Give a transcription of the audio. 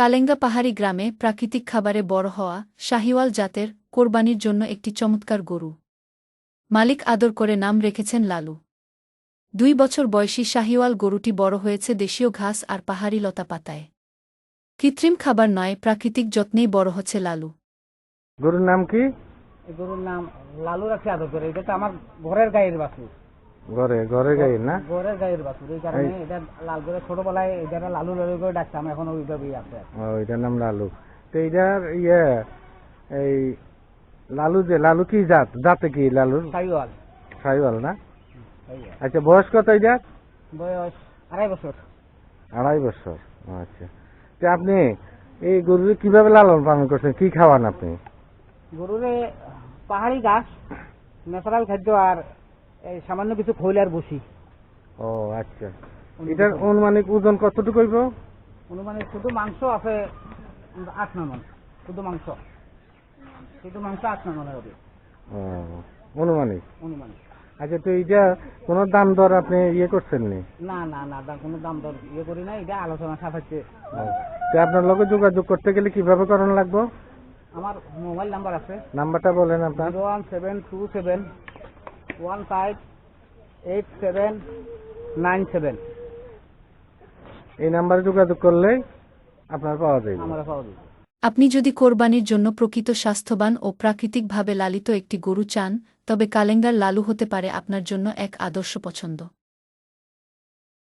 কালেঙ্গা পাহাড়ি গ্রামে প্রাকৃতিক খাবারে বড় হওয়া শাহিওয়াল জাতের কোরবানির জন্য একটি চমৎকার গরু। মালিক আদর করে নাম রেখেছেন লালু। ২ বছর বয়সী শাহিওয়াল গরুটি বড় হয়েছে দেশীয় ঘাস আর পাহাড়ি লতা পাতায়। কৃত্রিম খাবার নয়, প্রাকৃতিক যত্নেই বড় হচ্ছে লালু। গরুর নাম কি? গরুর নাম লালু রাখছে আদর করে। এটা তো আমার ঘরের গায়ের বাছুর। ঘরের গাই না? ঘরের গায়ের বাছুর, এই কারণে এটা লাল করে ছোটবেলায় এটা লালু লালু করে ডাকতাম, এখন ওইভাবেই আছে। এটার নাম লালু। তো এইটার এই লালু কি জাতে কি লালুর? শাহিওয়াল। শাহিওয়াল না? আচ্ছা, বয়স কত এইটার? বয়স 2.5 বছর। 2.5 বছর। আচ্ছা, তো আপনি এই গরুর কিভাবে লালন পালন করছেন, কি খাওয়ান আপনি? গরুরে পাহাড়ি ঘাস, ন্যাচারাল খাদ্য আর এই সামান্য কিছু খৈল আর বসি। ও আচ্ছা, এটার অনুমানিক ওজন কতটুকু হইব? অনুমানিক শুধু মাংস আছে 8-9 মণ। শুধু মাংস 8-9 মণের হবে অনুমানিক। অনুমানিক। আচ্ছা, তো এইটা কোন দাম দর আপনি করছেন নি? না, কোনো দাম দর করি না, এটা আলোচনা সাপেক্ষে। তো আপনার লগে যোগাযোগ করতে গেলে কিভাবে করণ লাগবে? আমার মোবাইল নাম্বার আছে। নাম্বারটা বলেন আপনার। 01727158797। এই নাম্বারে যোগাযোগ করলে আপনার পাওয়া যাবে। আমরা পাওয়া যাবে। আপনি যদি কোরবানির জন্য প্রকৃত স্বাস্থ্যবান ও প্রাকৃতিকভাবে লালিত একটি গরু চান, তবে কালেঙ্গার লালু হতে পারে আপনার জন্য এক আদর্শ পছন্দ।